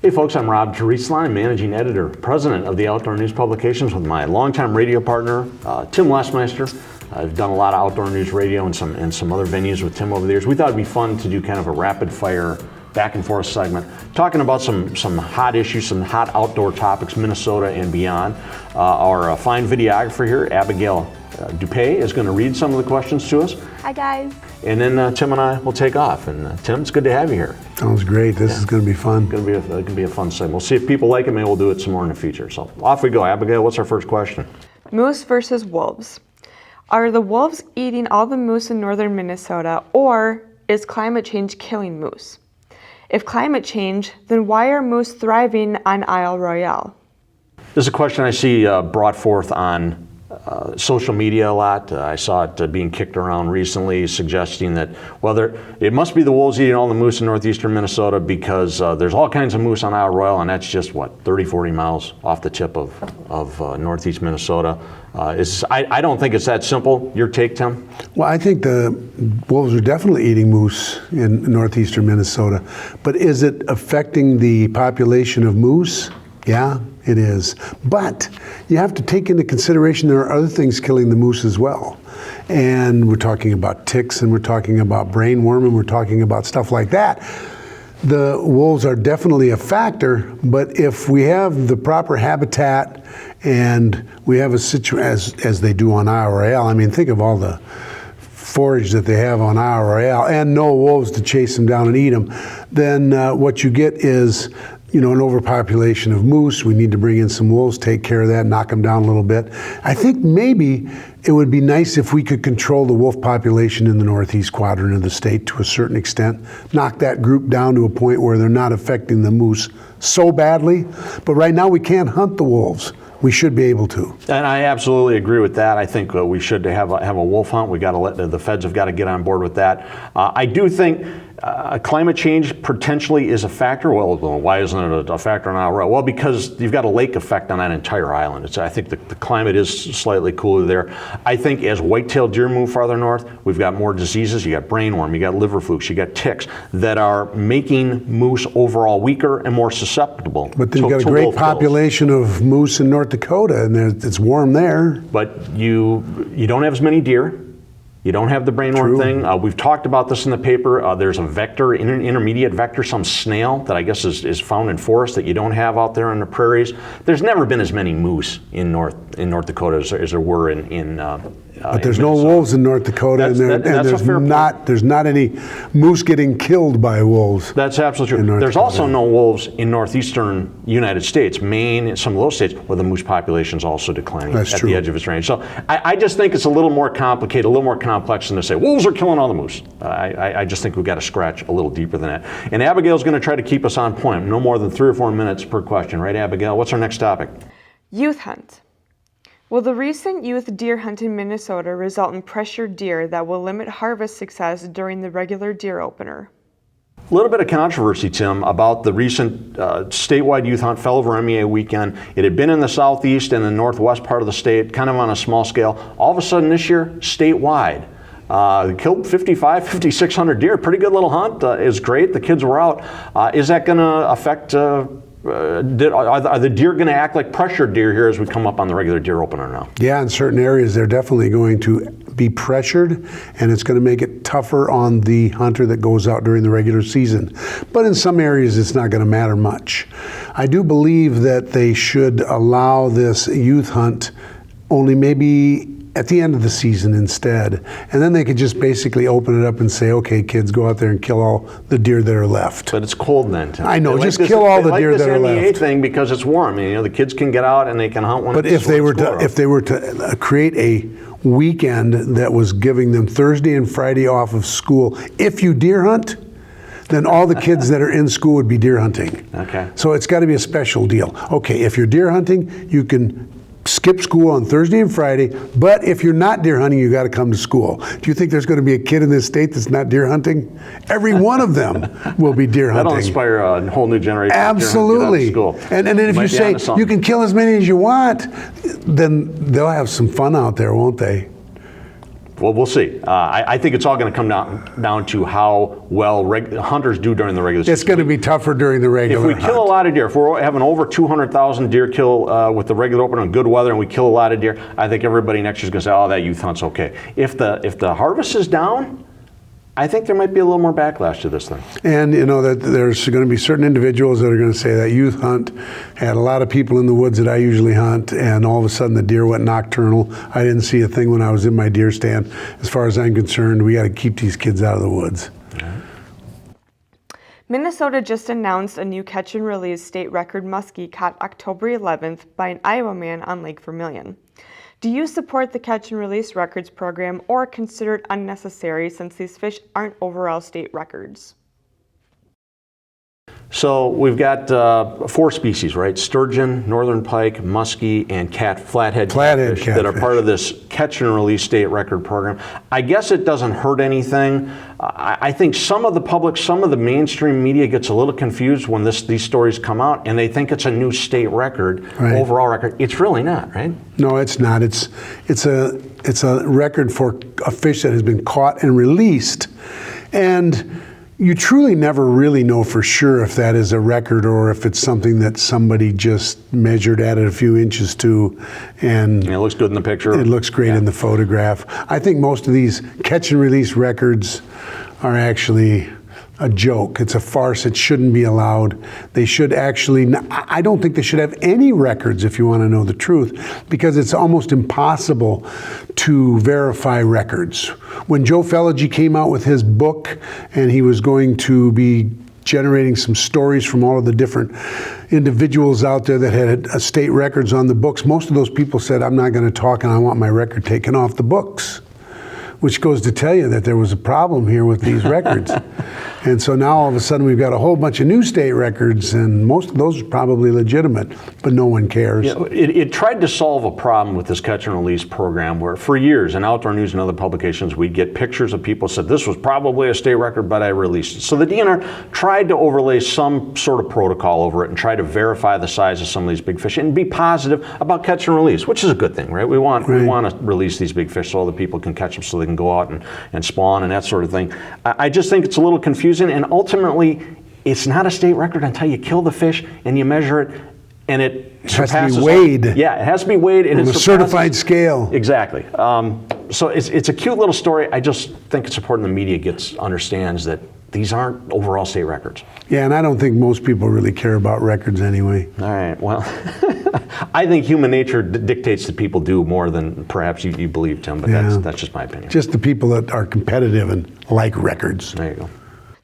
Hey folks, I'm Rob Drieslein, Managing Editor, President of the Outdoor News Publications with my longtime radio partner, Tim Lesmeister. I've done a lot of outdoor news radio and some other venues with Tim over the years. We thought it'd be fun to do kind of a rapid fire back and forth segment, talking about some hot issues, some hot outdoor topics, Minnesota and beyond. Our fine videographer here, Abigail Dupay, is going to read some of the questions to us. Hi guys. And then Tim and I will take off. And Tim, it's good to have you here. Sounds great. This is going to be fun. It's going to be a fun segment. We'll see if people like it. Maybe we'll do it some more in the future. So off we go. Abigail, what's our first question? Moose versus wolves. Are the wolves eating all the moose in northern Minnesota, or is climate change killing moose? If climate change, then why are moose thriving on Isle Royale? This is a question I see brought forth on social media a lot. I saw it being kicked around recently, suggesting that, well, it must be the wolves eating all the moose in northeastern Minnesota because there's all kinds of moose on Isle Royale, and that's just, 30, 40 miles off the tip of northeast Minnesota. I don't think it's that simple. Your take, Tim? Well, I think the wolves are definitely eating moose in northeastern Minnesota, but is it affecting the population of moose? Yeah, it is. But you have to take into consideration there are other things killing the moose as well. And we're talking about ticks, and we're talking about brainworm, and we're talking about stuff like that. The wolves are definitely a factor, but if we have the proper habitat and we have a situation, as they do on Isle Royale, I mean, think of all the forage that they have on Isle Royale and no wolves to chase them down and eat them, then what you get is an overpopulation of moose. We need to bring in some wolves, take care of that, knock them down a little bit. I think maybe it would be nice if we could control the wolf population in the northeast quadrant of the state to a certain extent, knock that group down to a point where they're not affecting the moose so badly. But right now we can't hunt the wolves. We should be able to. And I absolutely agree with that. I think we should have a wolf hunt. We got to let the feds have got to get on board with that. I do think climate change potentially is a factor. Well, why isn't it a factor on Isle Royale? Well, because you've got a lake effect on that entire island. I think the climate is slightly cooler there. I think as white-tailed deer move farther north, we've got more diseases. You got brainworm, you got liver flukes, you got ticks that are making moose overall weaker and more susceptible. But then you've got a great population of moose in North Dakota, and it's warm there. But you don't have as many deer. You don't have the brainworm thing. We've talked about this in the paper. There's a vector, intermediate vector, some snail that I guess is found in forests that you don't have out there in the prairies. There's never been as many moose in North Dakota as there were in but there's no wolves in North Dakota, and there's not any moose getting killed by wolves. That's absolutely true. There's also no wolves in northeastern United States, Maine, some of those states where the moose population is also declining the edge of its range. So I just think it's a little more complicated, a little more complex than to say wolves are killing all the moose. I just think we've got to scratch a little deeper than that. And Abigail's going to try to keep us on point. No more than 3 or 4 minutes per question, right, Abigail? What's our next topic? Youth hunt. Will the recent youth deer hunt in Minnesota result in pressured deer that will limit harvest success during the regular deer opener? A little bit of controversy, Tim, about the recent statewide youth hunt fell over MEA weekend. It had been in the southeast and the northwest part of the state, kind of on a small scale. All of a sudden this year, statewide. Killed 5,600 deer. Pretty good little hunt. Is great. The kids were out. Is that going to affect... are the deer going to act like pressured deer here as we come up on the regular deer opener now? Yeah, in certain areas they're definitely going to be pressured, and it's going to make it tougher on the hunter that goes out during the regular season. But in some areas it's not going to matter much. I do believe that they should allow this youth hunt only maybe at the end of the season instead. And then they could just basically open it up and say, okay, kids, go out there and kill all the deer that are left. But it's cold then, Tim. I know, just kill all the deer that are left. They like this MEA thing because it's warm. The kids can get out and they can hunt when it's warm. But if they were to create a weekend that was giving them Thursday and Friday off of school, if you deer hunt, then all the kids that are in school would be deer hunting. Okay. So it's got to be a special deal. Okay, if you're deer hunting, you can skip school on Thursday and Friday, but if you're not deer hunting, you got to come to school. Do you think there's going to be a kid in this state that's not deer hunting? Every one of them will be deer hunting. That'll inspire a whole new generation. Absolutely. Of deer hunting. And then if you say you can kill as many as you want, then they'll have some fun out there, won't they? Well, we'll see. I think it's all going to come down to how well hunters do during the regular season. It's going to be tougher during the regular If we kill a lot of deer, if we're having over 200,000 deer kill with the regular open and good weather, and we kill a lot of deer, I think everybody next year is going to say, oh, that youth hunt's okay. If the harvest is down, I think there might be a little more backlash to this thing. And you know that there's going to be certain individuals that are going to say that youth hunt had a lot of people in the woods that I usually hunt, and all of a sudden the deer went nocturnal. I didn't see a thing when I was in my deer stand. As far as I'm concerned, we got to keep these kids out of the woods. Minnesota just announced a new catch and release state record muskie caught October 11th by an Iowa man on Lake Vermilion. Do you support the catch and release records program or consider it unnecessary since these fish aren't overall state records? So we've got 4 species, right? Sturgeon, northern pike, muskie, and flathead catfish that are part of this catch and release state record program. I guess it doesn't hurt anything. I think some of the public, some of the mainstream media gets a little confused when these stories come out, and they think it's a new state record, overall record. It's really not, right? No, it's not. It's a record for a fish that has been caught and released, and you truly never really know for sure if that is a record or if it's something that somebody just measured, added a few inches to, and it looks good in the picture. It looks great in the photograph. I think most of these catch and release records are actually a joke. It's a farce. It shouldn't be allowed. They should actually, I don't think they should have any records, if you want to know the truth, because it's almost impossible to verify records. When Joe Feligy came out with his book and he was going to be generating some stories from all of the different individuals out there that had state records on the books, most of those people said, I'm not going to talk and I want my record taken off the books. Which goes to tell you that there was a problem here with these records. And so now all of a sudden we've got a whole bunch of new state records, and most of those are probably legitimate, but no one cares. You know, it tried to solve a problem with this catch and release program where for years in Outdoor News and other publications we'd get pictures of people said this was probably a state record, but I released it. So the DNR tried to overlay some sort of protocol over it and try to verify the size of some of these big fish and be positive about catch and release, which is a good thing, right? We want to release these big fish so other people can catch them so they can go out and spawn and that sort of thing. I just think it's a little confusing, and ultimately it's not a state record until you kill the fish and you measure it and it has to be weighed. It has to be weighed and on a certified scale. Exactly. So it's a cute little story. I just think it's important the media understands that these aren't overall state records. Yeah, and I don't think most people really care about records anyway. All right, well, I think human nature dictates that people do more than perhaps you believe, Tim, but that's just my opinion. Just the people that are competitive and like records. There you go.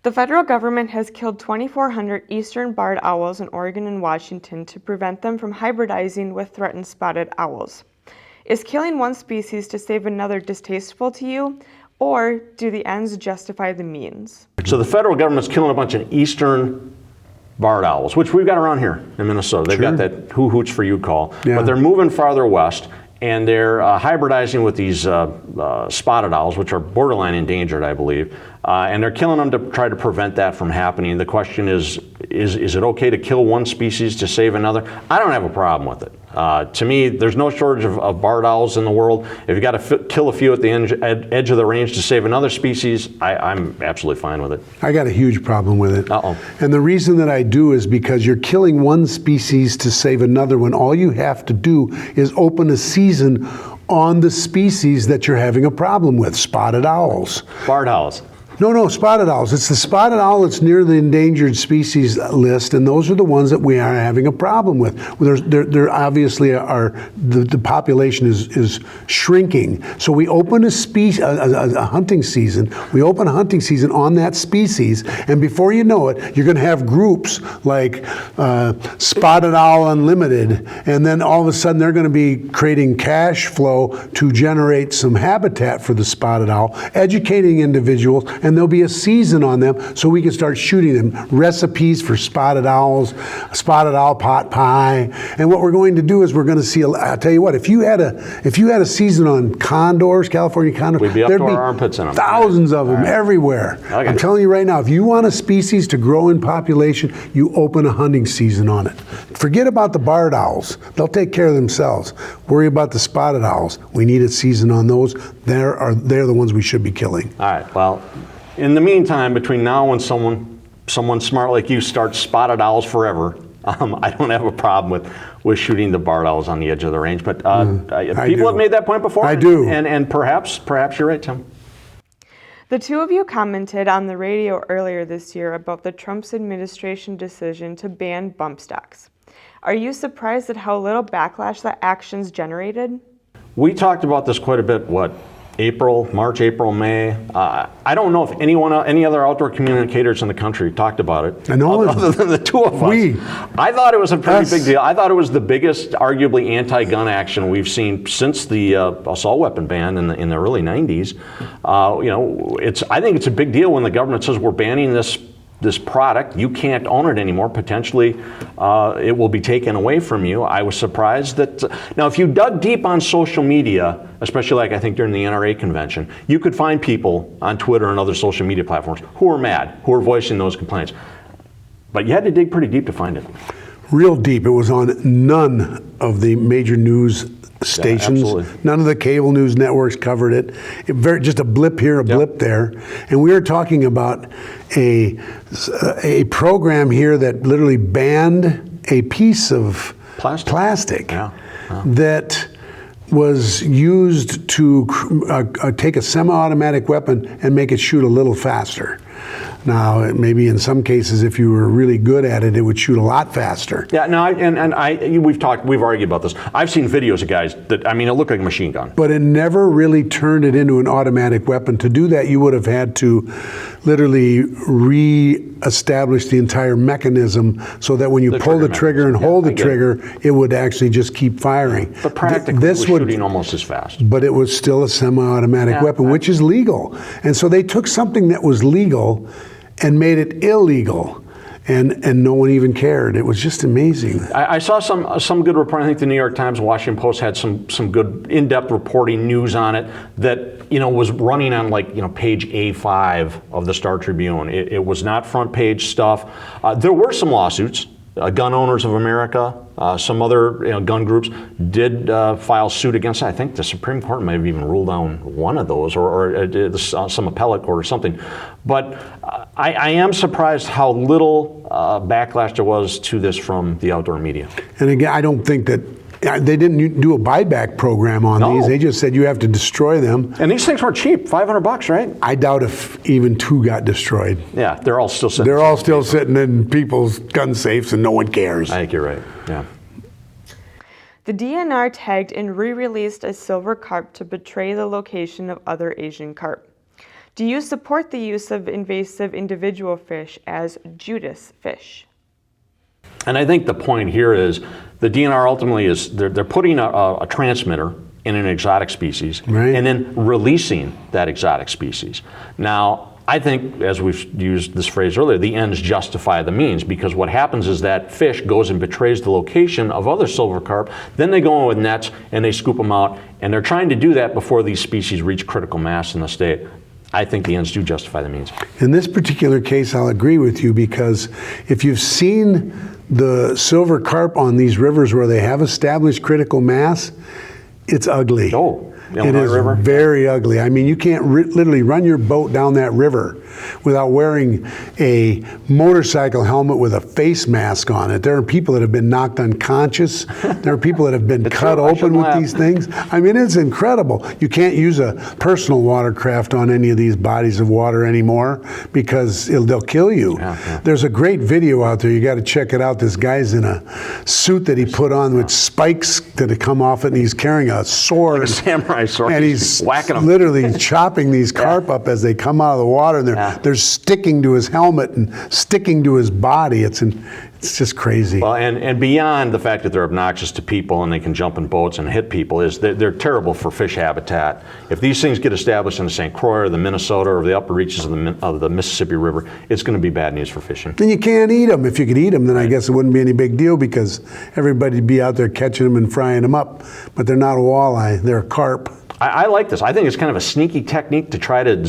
The federal government has killed 2,400 eastern barred owls in Oregon and Washington to prevent them from hybridizing with threatened spotted owls. Is killing one species to save another distasteful to you, or do the ends justify the means? So the federal government's killing a bunch of eastern barred owls, which we've got around here in Minnesota. They've got that who hoots for you call, but they're moving farther west, and they're hybridizing with these spotted owls, which are borderline endangered, I believe, and they're killing them to try to prevent that from happening. The question is it okay to kill one species to save another? I don't have a problem with it. To me, there's no shortage of barred owls in the world. If you got to kill a few at the edge of the range to save another species, I'm absolutely fine with it. I got a huge problem with it. Uh-oh. And the reason that I do is because you're killing one species to save another when all you have to do is open a season on the species that you're having a problem with, spotted owls. Barred owls. No, spotted owls. It's the spotted owl that's near the endangered species list, and those are the ones that we are having a problem with. There obviously are, the population is shrinking. So we open a hunting season. We open a hunting season on that species, and before you know it, you're going to have groups like Spotted Owl Unlimited, and then all of a sudden they're going to be creating cash flow to generate some habitat for the spotted owl, educating individuals, and there'll be a season on them so we can start shooting them. Recipes for spotted owls, spotted owl pot pie. And what we're going to do is we're going to see, I'll tell you what, if you had a season on condors, California condors, we'd be up to our armpits in them. Thousands of them everywhere. Okay. I'm telling you right now, if you want a species to grow in population, you open a hunting season on it. Forget about the barred owls. They'll take care of themselves. Worry about the spotted owls. We need a season on those. they're the ones we should be killing. All right, well, in the meantime, between now and someone smart like you starts spotted owls forever, I don't have a problem with shooting the barred owls on the edge of the range. But people have made that point before. I do. And perhaps you're right, Tim. The two of you commented on the radio earlier this year about the Trump's administration decision to ban bump stocks. Are you surprised at how little backlash that action's generated? We talked about this quite a bit, March, April, May. I don't know if any other outdoor communicators in the country talked about it. I know. Other than the two of us. I thought it was a pretty big deal. I thought it was the biggest, arguably, anti-gun action we've seen since the assault weapon ban in the early 90s. I think it's a big deal when the government says we're banning this product, you can't own it anymore. Potentially, it will be taken away from you. I was surprised that, now if you dug deep on social media, especially like I think during the NRA convention, you could find people on Twitter and other social media platforms who were mad, who were voicing those complaints. But you had to dig pretty deep to find it. Real deep. It was on none of the major news stations. Yeah, none of the cable news networks covered it. Just a blip here, a blip there. And we were talking about a program here that literally banned a piece of plastic that was used to take a semi-automatic weapon and make it shoot a little faster. Now, maybe in some cases, if you were really good at it, it would shoot a lot faster. Yeah, no, we've argued about this. I've seen videos of guys that, it looked like a machine gun. But it never really turned it into an automatic weapon. To do that, you would have had to literally re-establish the entire mechanism so that when you pull the trigger and hold the trigger, it would actually just keep firing. But practically, this was shooting almost as fast. But it was still a semi-automatic weapon, which is legal. And so they took something that was legal and made it illegal, and no one even cared. It was just amazing. I saw some good reporting. I think the New York Times, Washington Post had some good in-depth reporting news on it that was running on page A5 of the Star Tribune. It was not front page stuff. There were some lawsuits. Gun Owners of America, some other gun groups did file suit against it. I think the Supreme Court may have even ruled down one of those, or some appellate court or something. But I am surprised how little backlash there was to this from the outdoor media. And again, I don't think that they didn't do a buyback program on these. They just said you have to destroy them. And these things weren't cheap, $500, right? I doubt if even two got destroyed. Yeah, they're all still sitting. They're all still sitting in people's gun safes, and no one cares. I think you're right. Yeah. The DNR tagged and re-released a silver carp to betray the location of other Asian carp. Do you support the use of invasive individual fish as Judas fish? And I think the point here is the DNR ultimately is they're putting a transmitter in an exotic species and then releasing that exotic species. Now, I think, as we've used this phrase earlier, the ends justify the means, because what happens is that fish goes and betrays the location of other silver carp, then they go in with nets and they scoop them out, and they're trying to do that before these species reach critical mass in the state. I think the ends do justify the means. In this particular case, I'll agree with you, because if you've seen the silver carp on these rivers where they have established critical mass, it's ugly. It is River. Very ugly. I mean, you can't literally run your boat down that river without wearing a motorcycle helmet with a face mask on it. There are people that have been knocked unconscious. There are people that have been cut open with these things. I mean, it's incredible. You can't use a personal watercraft on any of these bodies of water anymore because they'll kill you. There's a great video out there. You got to check it out. This guy's in a suit that he put on with spikes that come off it, and he's carrying a sword. Like a samurai sword. And he's whacking them. literally chopping these carp up as they come out of the water, and they're sticking to his helmet and sticking to his body. It's just crazy. Well, and beyond the fact that they're obnoxious to people and they can jump in boats and hit people, is they're terrible for fish habitat. If these things get established in the St. Croix or the Minnesota or the upper reaches of the Mississippi River, it's going to be bad news for fishing. Then you can't eat them. If you could eat them, then I guess it wouldn't be any big deal, because everybody'd be out there catching them and frying them up. But they're not a walleye, they're a carp. I like this. I think it's kind of a sneaky technique to try to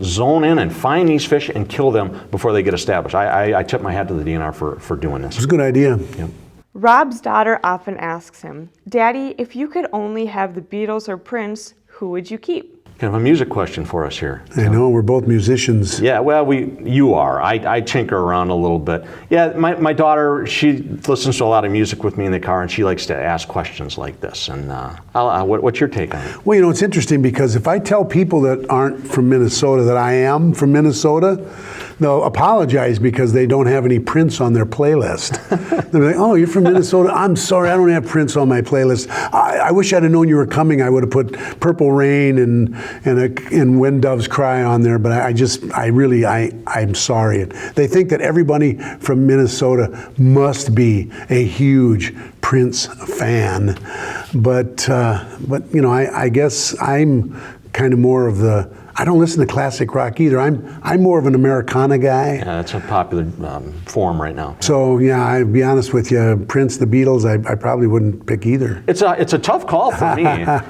zone in and find these fish and kill them before they get established. I tip my hat to the DNR for doing this. It's a good idea. Yep. Rob's daughter often asks him, "Daddy, if you could only have the Beatles or Prince, who would you keep?" Kind of a music question for us here. I know, we're both musicians. Yeah, well, you are. I tinker around a little bit. Yeah, my daughter, she listens to a lot of music with me in the car, and she likes to ask questions like this. And what's your take on it? Well, you know, it's interesting because if I tell people that aren't from Minnesota that I am from Minnesota, they'll apologize because they don't have any Prince on their playlist. They'll be like, oh, you're from Minnesota? I'm sorry, I don't have Prince on my playlist. I wish I'd have known you were coming. I would have put Purple Rain and When Doves Cry on there, but I'm sorry. They think that everybody from Minnesota must be a huge Prince fan, but you know, I guess I'm kind of more of I don't listen to classic rock either. I'm more of an Americana guy. Yeah, that's a popular form right now. So yeah, I'll be honest with you, Prince, the Beatles, I probably wouldn't pick either. It's a tough call for me.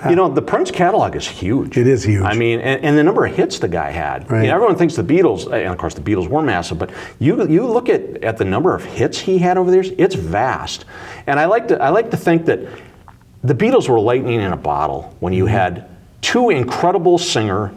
You know, the Prince catalog is huge. It is huge. I mean, and the number of hits the guy had. Right. You know, everyone thinks the Beatles, and of course the Beatles were massive, but you look at the number of hits he had over the years, it's vast. And I like to think that the Beatles were lightning in a bottle when you had two incredible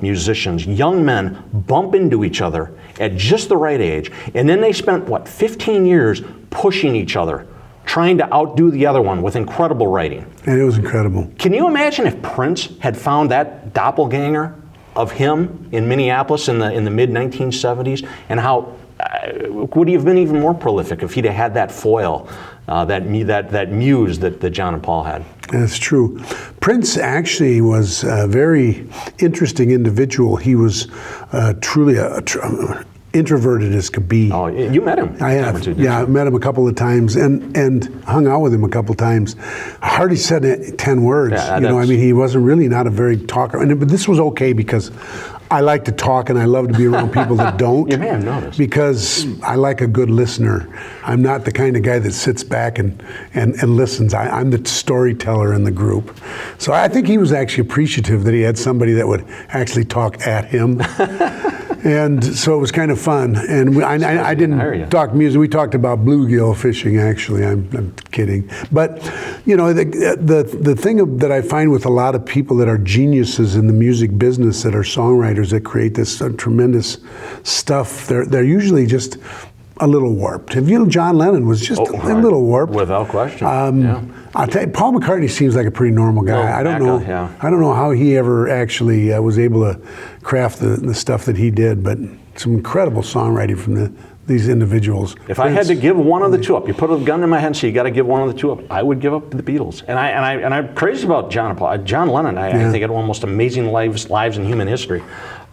musicians, young men, bump into each other at just the right age, and then they spent, 15 years pushing each other, trying to outdo the other one with incredible writing. And it was incredible. Can you imagine if Prince had found that doppelganger of him in Minneapolis in the mid-1970s, and how would he have been even more prolific if he'd have had that foil, that muse that John and Paul had? That's true. Prince actually was a very interesting individual. He was truly introverted as could be. Oh, you met him. I have. Yeah, I met him a couple of times and hung out with him a couple of times. Hardly said 10 words. Yeah, I mean, he wasn't really not a very talker. But this was okay because I like to talk and I love to be around people that don't. You may have noticed. Because I like a good listener. I'm not the kind of guy that sits back and listens. I'm the storyteller in the group. So I think he was actually appreciative that he had somebody that would actually talk at him. And so it was kind of fun. And I didn't talk music. We talked about bluegill fishing, actually. I'm kidding. But, you know, the thing that I find with a lot of people that are geniuses in the music business, that are songwriters, that create this tremendous stuff, they're usually just a little warped. John Lennon was just a little warped. Without question. Yeah. I'll tell you, Paul McCartney seems like a pretty normal guy. I don't know how he ever actually was able to craft the stuff that he did, but some incredible songwriting from these individuals. If I had to give one of the two up, you put a gun in my hand and say you got to give one of the two up, I would give up the Beatles. And I'm crazy about John and Paul. John Lennon, I think had one of the most amazing lives in human history.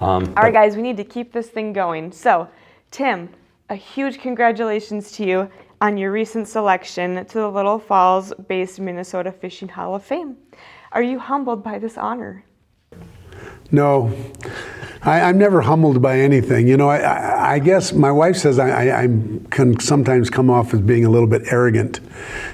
All right, guys, we need to keep this thing going. So, Tim, a huge congratulations to you on your recent selection to the Little Falls-based Minnesota Fishing Hall of Fame. Are you humbled by this honor? No, I'm never humbled by anything. You know, I guess my wife says I can sometimes come off as being a little bit arrogant.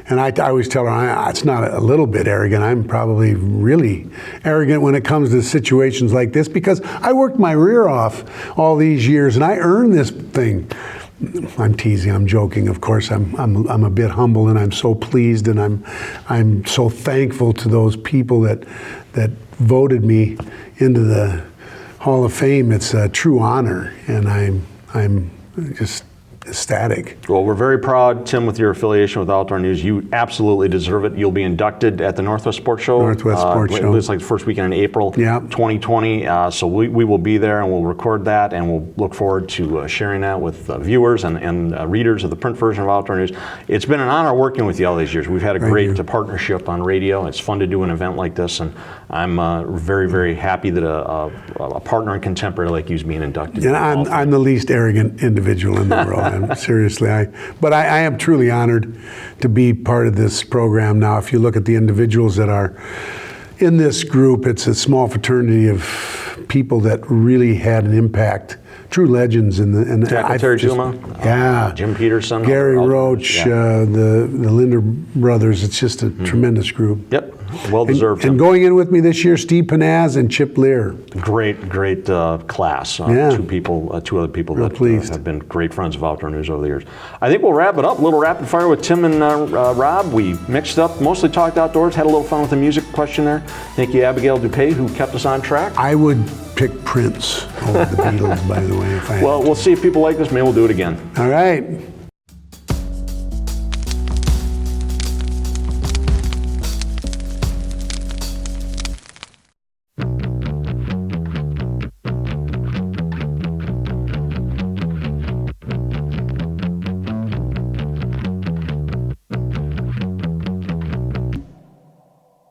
And I always tell her, it's not a little bit arrogant. I'm probably really arrogant when it comes to situations like this because I worked my rear off all these years and I earned this thing. I'm teasing, I'm joking. Of course, I'm a bit humble, and I'm so pleased, and I'm so thankful to those people that voted me into the Hall of Fame. It's a true honor, and I'm just ecstatic. Well, we're very proud, Tim, with your affiliation with Outdoor News. You absolutely deserve it. You'll be inducted at the Northwest Sports Show. Northwest Sports Show. It's like the first weekend in April 2020. So we will be there, and we'll record that, and we'll look forward to sharing that with viewers and readers of the print version of Outdoor News. It's been an honor working with you all these years. We've had a great partnership on radio. It's fun to do an event like this, and I'm very, very happy that a partner and contemporary like you is being inducted. And I'm the least arrogant individual in the world. Seriously, but I am truly honored to be part of this program now. If you look at the individuals that are in this group, it's a small fraternity of people that really had an impact, true legends. Terry Zuma, Jim Peterson, Gary Roach, the Linder brothers. It's just a tremendous group. Yep. Well deserved. And going in with me this year, Steve Panaz and Chip Lear. Great class. Yeah. Two other people Real that pleased. have been great friends of Outdoor News over the years. I think we'll wrap it up. A little rapid fire with Tim and Rob. We mixed up, mostly talked outdoors, had a little fun with the music question there. Thank you, Abigail Dupay, who kept us on track. I would pick Prince over the Beatles, by the way, if I had Well, to. we'll see if people like this. Maybe we'll do it again. All right.